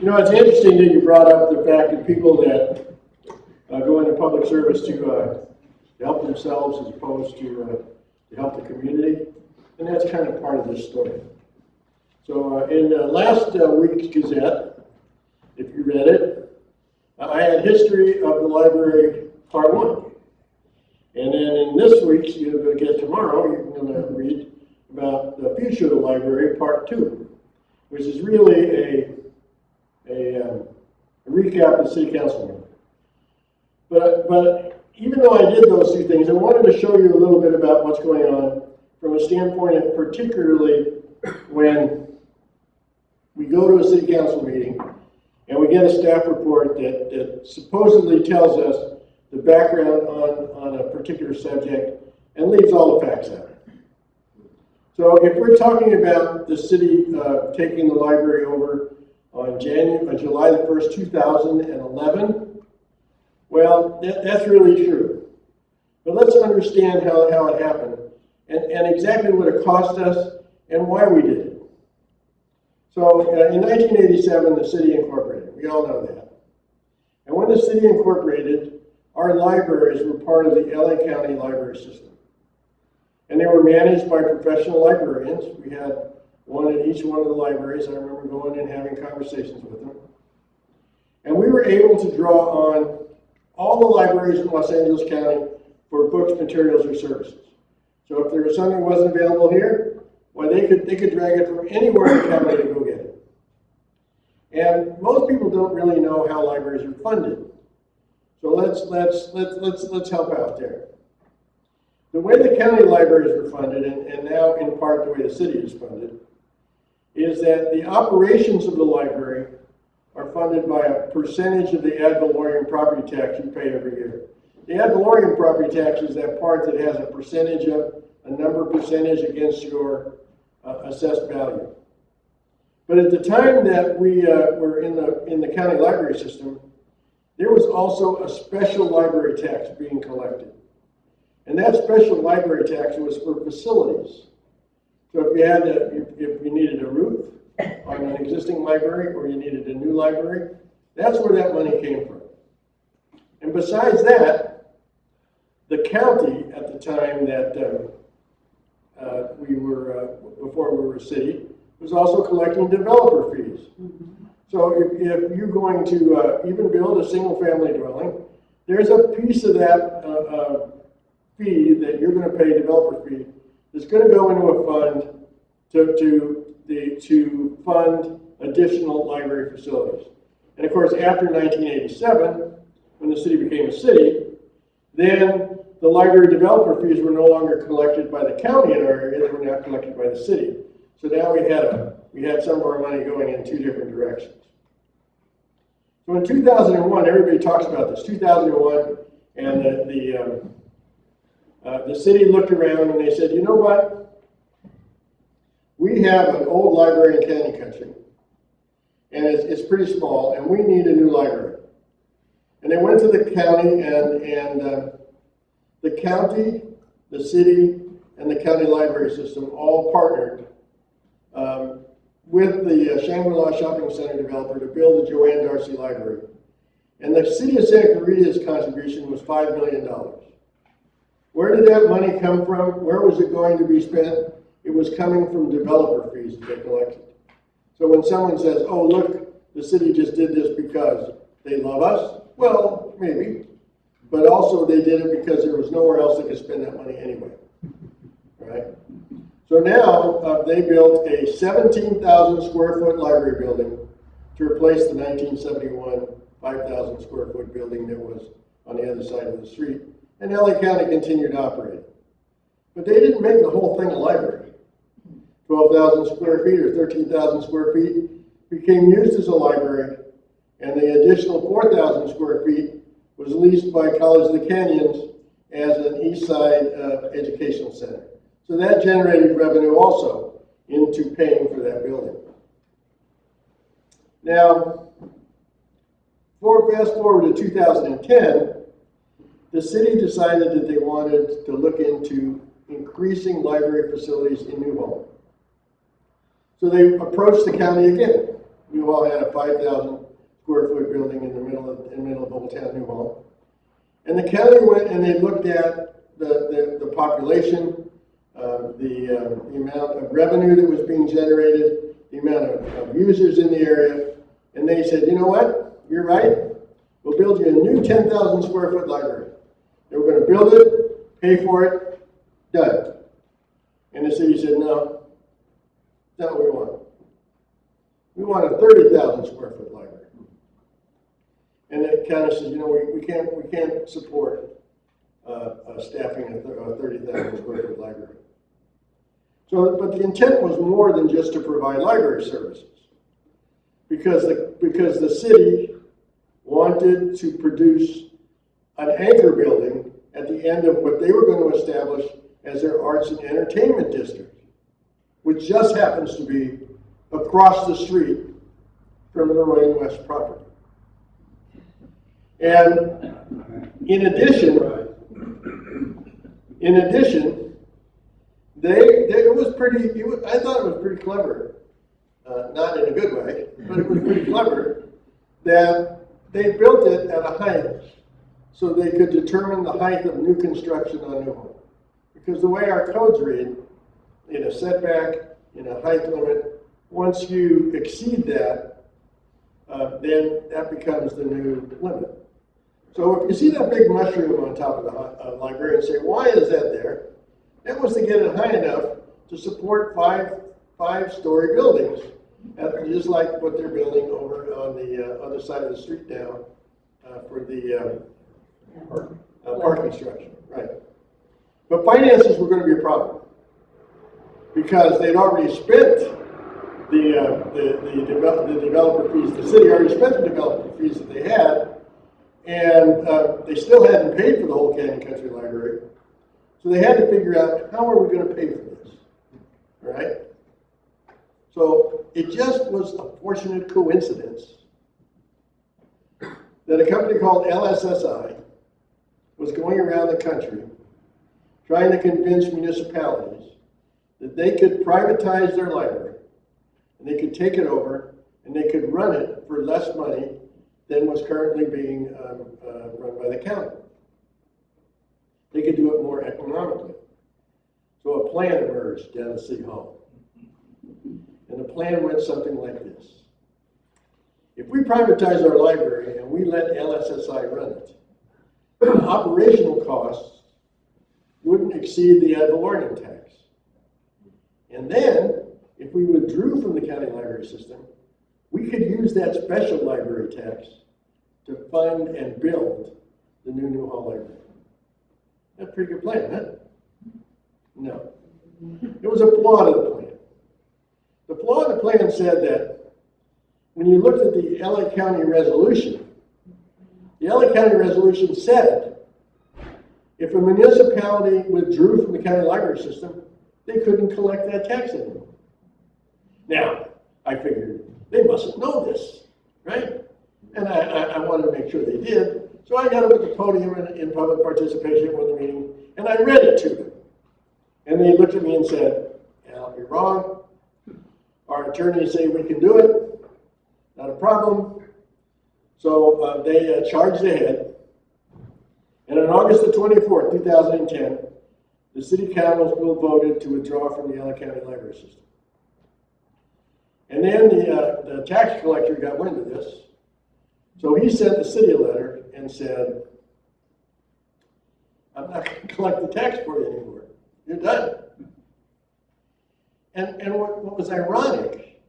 You know, it's interesting that you brought up the fact that people that go into public service to help themselves as opposed to help the community, and that's kind of part of this story. So in last week's Gazette, if you read it, I had History of the Library Part 1. And then in this week's, you're going to get tomorrow, you're going to read about the future of the library, Part 2, which is really a recap of the City Council meeting. But even though I did those two things, I wanted to show you a little bit about what's going on from a standpoint of particularly when we go to a City Council meeting and we get a staff report that supposedly tells us the background on a particular subject and leaves all the facts out. So if we're talking about the city taking the library over on July the 1st, 2011, well, that's really true. But let's understand how it happened and exactly what it cost us and why we did it. So in 1987, the city incorporated. We all know that. And when the city incorporated, our libraries were part of the LA County library system. And they were managed by professional librarians. We had one at each one of the libraries. I remember going and having conversations with them. And we were able to draw on all the libraries in Los Angeles County for books, materials, or services. So if there was something that wasn't available here, well, they could drag it from anywhere in the county to go get it. And most people don't really know how libraries are funded. So let's help out there. The way the county libraries were funded, and now in part the way the city is funded, is that the operations of the library are funded by a percentage of the ad valorem property tax you pay every year. The ad valorem property tax is that part that has a percentage of a number percentage against your assessed value. But at the time that we were in the county library system, there was also a special library tax being collected. And that special library tax was for facilities. So if you needed a roof on an existing library or you needed a new library, that's where that money came from. And besides that, the county at the time that before we were a city, was also collecting developer fees. So if you're going to even build a single-family dwelling, there's a piece of that fee that you're going to pay, developer fee, that's going to go into a fund to fund additional library facilities. And of course, after 1987, when the city became a city, then the library developer fees were no longer collected by the county in our area; they were now collected by the city. So now we had some of our money going in two different directions. So in 2001, everybody talks about this. 2001, and the city looked around and they said, you know what? We have an old library in Canyon Country, and it's pretty small, and we need a new library. And they went to the county, and the county, the city, and the county library system all partnered with the Shangri-La Shopping Center developer to build the Joanne Darcy Library. And the city of Santa Clarita's contribution was $5 million. Where did that money come from? Where was it going to be spent? It was coming from developer fees that they collected. So when someone says, oh, look, the city just did this because they love us, well, maybe. But also they did it because there was nowhere else they could spend that money anyway, right? So now they built a 17,000 square foot library building to replace the 1971 5,000 square foot building that was on the other side of the street. And LA County continued to operate. But they didn't make the whole thing a library. 12,000 square feet or 13,000 square feet became used as a library, and the additional 4,000 square feet was leased by College of the Canyons as an East Side educational center. So that generated revenue also into paying for that building. Now, fast forward to 2010, the city decided that they wanted to look into increasing library facilities in New Home. So they approached the county again. We Newhall had a 5,000 square foot building in the middle of Old Town Newhall. And the county went and they looked at the population, the amount of revenue that was being generated, the amount of users in the area, and they said, you know what, you're right, we'll build you a new 10,000 square foot library. They were going to build it, pay for it, done. And the city said, no, that's not what we want. We want a 30,000 square foot library. And it kind of says, you know, we can't support staffing a 30,000 square foot library. So, but the intent was more than just to provide library services, because the city wanted to produce an anchor building at the end of what they were going to establish as their arts and entertainment district, which just happens to be across the street from the Roy and West property. And in addition, I thought it was pretty clever, not in a good way, but it was pretty clever that they built it at a height so they could determine the height of new construction on new home. Because the way our codes read, in a setback, in a height limit, once you exceed that, then that becomes the new limit. So if you see that big mushroom on top of the library and say, why is that there? That was to get it high enough to support five-story buildings, just like what they're building over on the other side of the street now for the parking structure, right? But finances were going to be a problem because they'd already spent the developer fees. The city already spent the developer fees that they had, and they still hadn't paid for the whole Canyon Country Library. So they had to figure out, how are we going to pay for this, right? So it just was a fortunate coincidence that a company called LSSI was going around the country trying to convince municipalities that they could privatize their library, and they could take it over, and they could run it for less money than was currently being run by the county. They could do it more economically. So a plan emerged down at City Hall. And the plan went something like this. If we privatize our library and we let LSSI run it, the operational costs wouldn't exceed the ad valorem tax. And then, if we withdrew from the county library system, we could use that special library tax to fund and build the new Newhall Library. That's a pretty good plan, huh? No. There was a flaw to the plan. The flaw in the plan said that when you looked at the LA County resolution, the LA County resolution said if a municipality withdrew from the county library system, they couldn't collect that tax anymore. Now, I figured they mustn't know this, right? And I wanted to make sure they did. So I got up at the podium in public participation at one of the meetings, and I read it to them. And they looked at me and said, Al, you're wrong. Our attorneys say we can do it. Not a problem. So they charged ahead. And on August the 24th, 2010, the city council voted to withdraw from the LA County library system. And then the tax collector got wind of this. So he sent the city a letter and said, I'm not going to collect the tax for you anymore. You're done. And what was ironic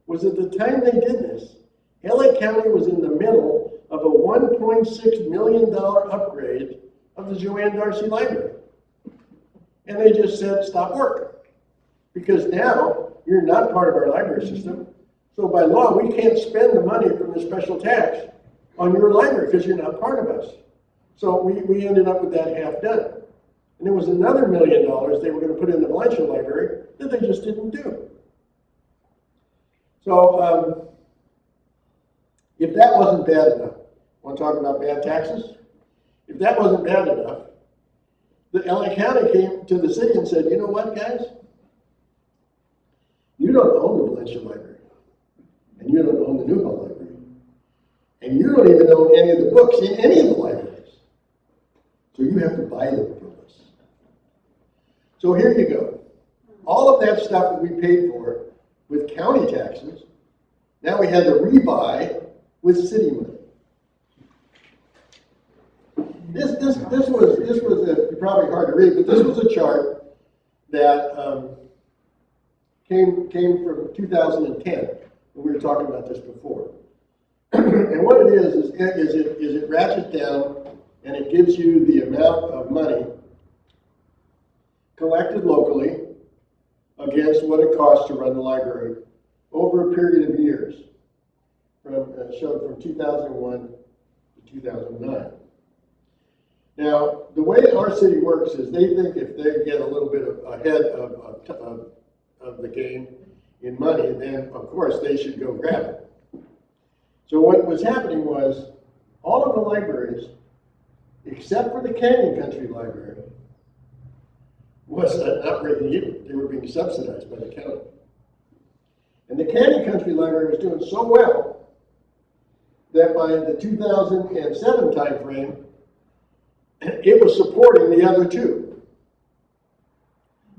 was at the time they did this, LA County was in the middle of a $1.6 million upgrade of the Joanne Darcy Library. And they just said, stop work. Because now you're not part of our library system. So by law, we can't spend the money from the special tax on your library because you're not part of us. So we ended up with that half done. And there was another $1 million they were going to put in the Valencia Library that they just didn't do. So if that wasn't bad enough, want to talk about bad taxes? If that wasn't bad enough, the LA County came to the city and said, you know what, guys? You don't own the Valencia Library, and you don't own the Newhall Library. And you don't even own any of the books in any of the libraries. So you have to buy them from us. So here you go. All of that stuff that we paid for with county taxes, now we had to rebuy with city money. This was probably hard to read, but this was a chart that came from 2010 when we were talking about this before. And what it is it ratchets down and it gives you the amount of money collected locally against what it costs to run the library over a period of years, showed from 2001 to 2009. Now, the way our city works is they think if they get a little bit ahead of the game in money, then of course they should go grab it. So what was happening was all of the libraries, except for the Canyon Country Library, was not breaking even. They were being subsidized by the county. And the Canyon Country Library was doing so well that by the 2007 timeframe, it was supporting the other two.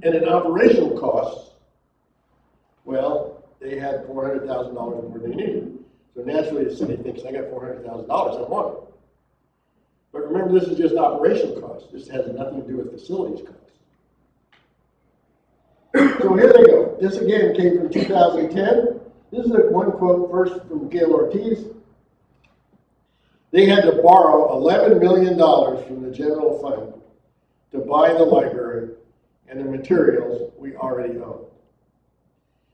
And in operational costs, well, they had $400,000 more than they needed. So naturally the city thinks, I got $400,000, I want it. But remember, this is just operational costs. This has nothing to do with facilities costs. So here they go. This again came from 2010. This is one quote first from Gail Ortiz. They had to borrow $11 million from the general fund to buy the library and the materials we already own.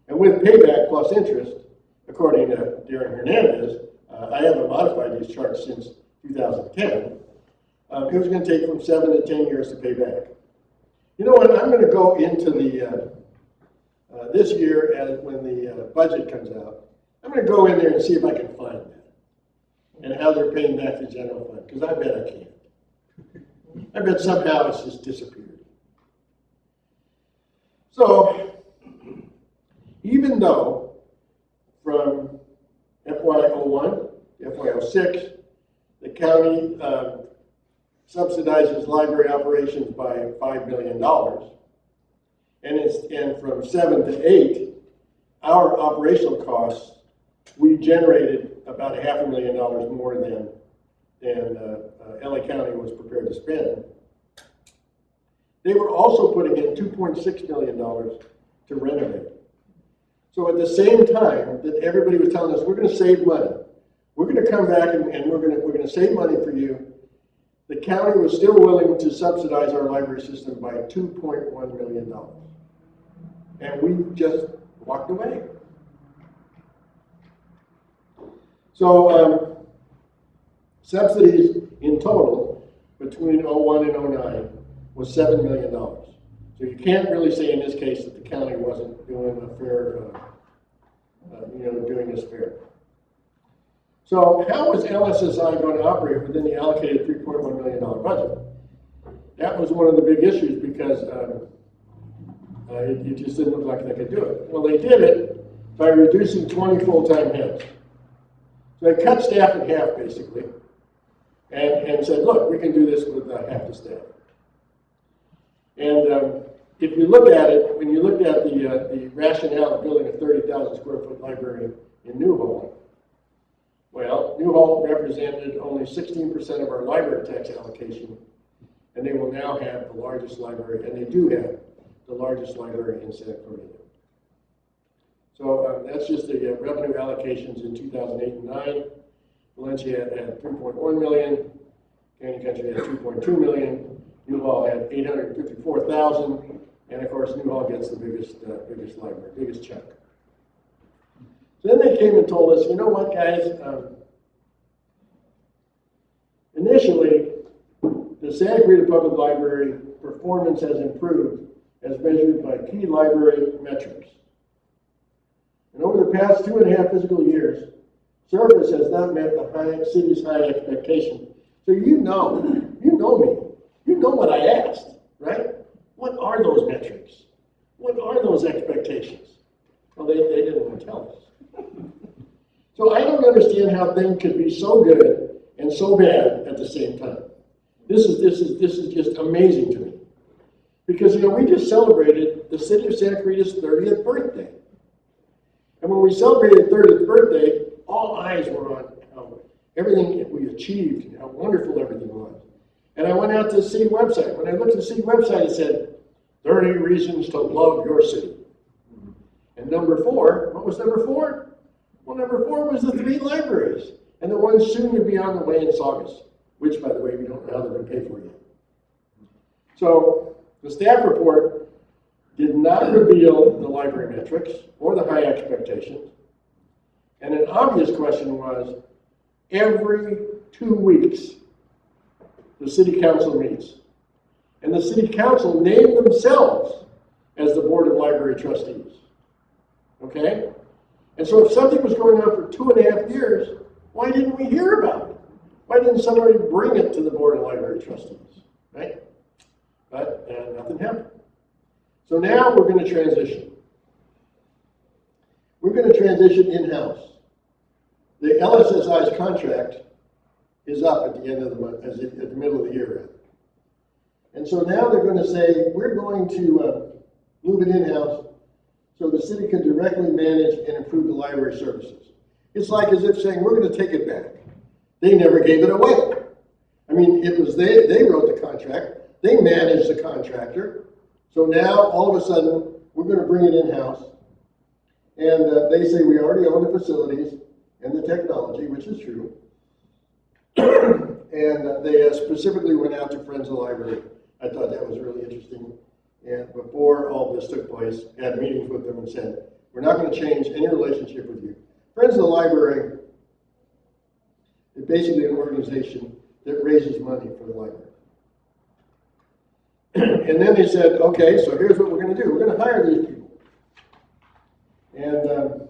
And with payback plus interest, according to Darren Hernandez, I haven't modified these charts since 2010, it was going to take from 7 to 10 years to pay back. You know what, I'm going to go into the, this year as when the budget comes out, I'm going to go in there and see if I can find that. And how they're paying back the general fund, because I bet I can't. I bet somehow it's just disappeared. So, even though from FY01 to FY06, the county subsidizes library operations by $5 million, and from 7 to 8, our operational costs, we generated about $500,000 more than LA County was prepared to spend. They were also putting in $2.6 million to renovate. So at the same time that everybody was telling us, we're going to save money, we're going to come back and we're going to save money for you, the county was still willing to subsidize our library system by $2.1 million. And we just walked away. So subsidies in total between 01 and 09 was $7 million. So you can't really say in this case that the county wasn't doing a fair, doing this fair. So how was LSSI going to operate within the allocated $3.1 million budget? That was one of the big issues because it just didn't look like they could do it. Well, they did it by reducing 20 full-time heads. So they cut staff in half, basically, and said, look, we can do this with half the staff. And if you look at it, when you looked at the rationale of building a 30,000 square foot library in Newhall, well, Newhall represented only 16% of our library tax allocation, and they will now have the largest library, and they do have the largest library in Santa Clarita. So that's just the revenue allocations in 2008 and 9. Valencia had 3.1 million. Canyon Country had 2.2 million. Newhall had 854,000. And of course, Newhall gets the biggest library, biggest chunk. So then they came and told us, you know what, guys? Initially, the Santa Clarita Public Library performance has improved as measured by key library metrics. And over the past 2.5 fiscal years, service has not met the city's high expectation. So you know me. You know what I asked, right? What are those metrics? What are those expectations? Well, they didn't want to tell us. So how things could be so good and so bad at the same time. This is just amazing to me. Because, we just celebrated the city of Santa Clarita's 30th birthday. And when we celebrated 30th birthday, all eyes were on everything that we achieved and how wonderful everything was. And I went out to the city website. When I looked at the city website, it said, 30 reasons to love your city. And number 4, what was number 4? Well, number 4 was the 3 libraries. And the one soon to be on the way in Saugus, which, by the way, we don't know how they're going to pay for yet. So the staff report did not reveal the library metrics or the high expectations. And an obvious question was, every 2 weeks, the city council meets. And the city council named themselves as the board of library trustees. Okay? And so if something was going on for 2.5 years, why didn't we hear about it? Why didn't somebody bring it to the board of library trustees? Right? But nothing happened. So now we're going to transition. We're going to transition in-house. The LSSI's contract is up at the end of the month, at the middle of the year, rather. And so now they're going to say, we're going to move it in-house so the city can directly manage and improve the library services. It's like as if saying, we're going to take it back. They never gave it away. I mean, it was they wrote the contract, they managed the contractor. So now, all of a sudden, we're going to bring it in-house. And they say we already own the facilities and the technology, which is true. And they specifically went out to Friends of the Library. I thought that was really interesting. And before all this took place, had meetings with them and said, we're not going to change any relationship with you. Friends of the Library is basically an organization that raises money for the library. And then they said, okay, so here's what we're going to do. We're going to hire these people. And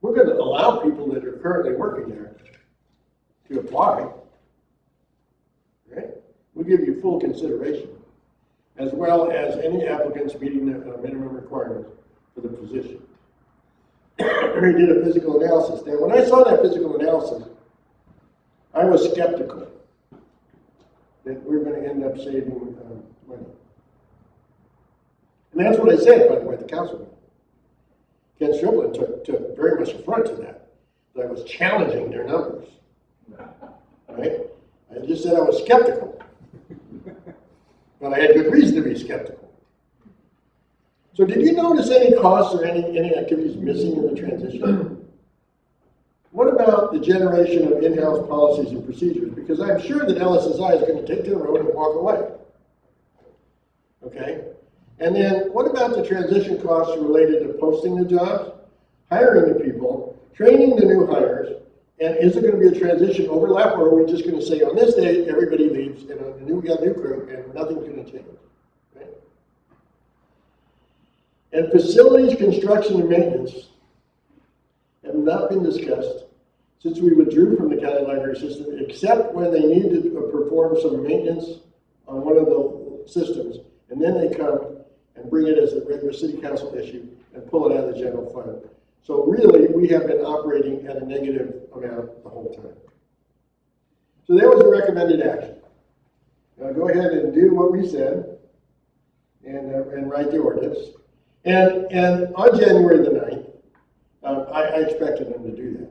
we're going to allow people that are currently working there to apply. Right? We'll give you full consideration, as well as any applicants meeting the minimum requirements for the position. We did a physical analysis. Now, when I saw that physical analysis, I was skeptical that we're going to end up saving money. And that's what I said, by the way, at the council meeting. Ken Striplin took very much affront to that I was challenging their numbers. Right? I just said I was skeptical. But I had good reason to be skeptical. So did you notice any costs or any activities missing in the transition? What about the generation of in-house policies and procedures? Because I'm sure that LSSI is going to take their road and walk away. Okay? And then what about the transition costs related to posting the jobs, hiring the people, training the new hires, and is it going to be a transition overlap, or are we just going to say on this day everybody leaves and we got a new crew and nothing's going to change? Right? And facilities, construction, and maintenance have not been discussed since we withdrew from the county library system, except when they needed to perform some maintenance on one of the systems, and then they come and bring it as a regular city council issue and pull it out of the general fund. So really, we have been operating at a negative amount the whole time. So that was a recommended action. Now go ahead and do what we said and write the ordinance. And on January the 9th, I expected them to do that.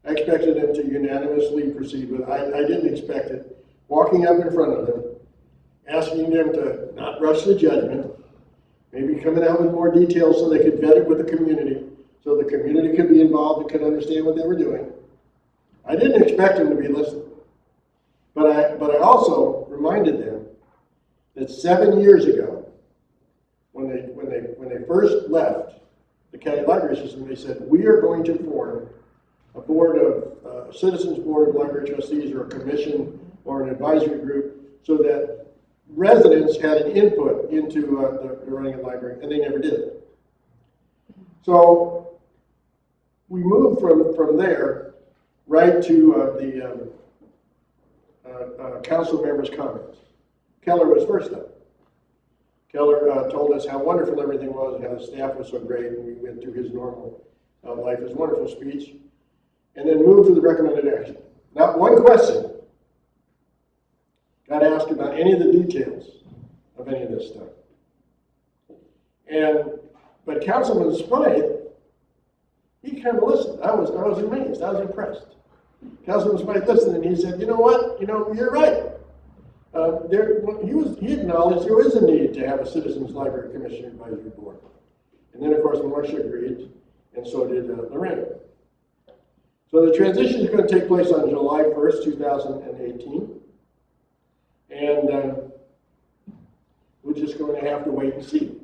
I expected them to unanimously proceed with it. I didn't expect it. Walking up in front of them, asking them to not rush the judgment, maybe coming out with more details so they could vet it with the community, so the community could be involved and could understand what they were doing. I didn't expect them to be listening. But I also reminded them that 7 years ago, when they first left the county library system, they said, we are going to form a board of citizens board of library trustees, or a commission or an advisory group, so that residents had an input into the running of the library, and they never did it. So we moved from there right to the council members' comments. Keller was first up. Keller told us how wonderful everything was and how the staff was so great, and we went through his normal life, his wonderful speech. and then move to the recommended action. Not one question got asked about any of the details of any of this stuff. But Councilman Smythe, he kind of listened. I was amazed. I was impressed. Councilman Smythe listened, and he said, "You know what? You're right." He acknowledged there is a need to have a Citizens Library Commission Advisory Board. And then, of course, Marcia agreed, and so did Lorraine. So the transition is going to take place on July 1st, 2018. And we're just going to have to wait and see.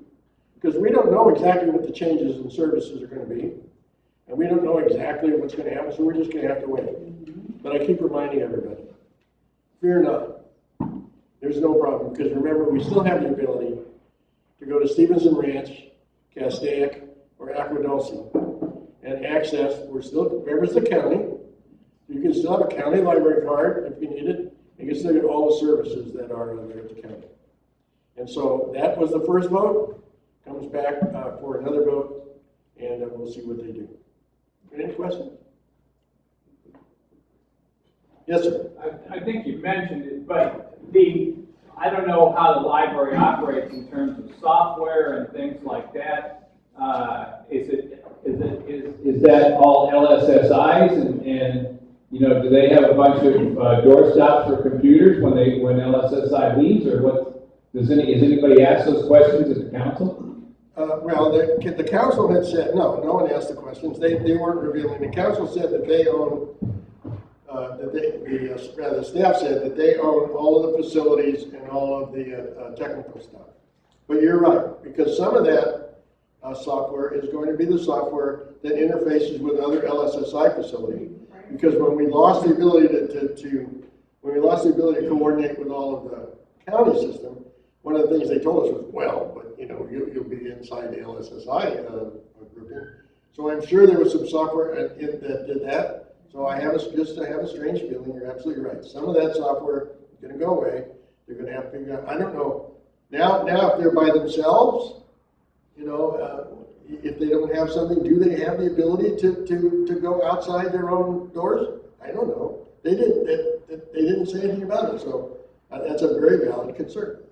Because we don't know exactly what the changes in services are going to be. And we don't know exactly what's going to happen, so we're just going to have to wait. But I keep reminding everybody, fear not. There's no problem, because remember, we still have the ability to go to Stevenson Ranch, Castaic, or Aqua Dulce and access, we're still, members of the county, you can still have a county library card if you need it. You can still get all the services that are there at the county. And so that was the first vote, comes back for another vote, and we'll see what they do. Any questions? Yes, sir. I think you mentioned it, but I don't know how the library operates in terms of software and things like that. Is that all LSSIs and do they have a bunch of door stops for computers when LSSI leaves, or what? Has anybody asked those questions at the council? Well, the council had said no one asked the questions. They weren't revealing. The council said that they own. The staff said that they own all of the facilities and all of the technical stuff. But you're right, because some of that software is going to be the software that interfaces with other LSSI facilities. Because when we lost the ability to coordinate with all of the county system, one of the things they told us was, well, but you'll be inside the LSSI grouping. So I'm sure there was some software that did that. So I have a strange feeling. You're absolutely right. Some of that software is going to go away. They're going to have to figure out. I don't know. Now if they're by themselves, if they don't have something, do they have the ability to go outside their own doors? I don't know. They didn't say anything about it. So that's a very valid concern.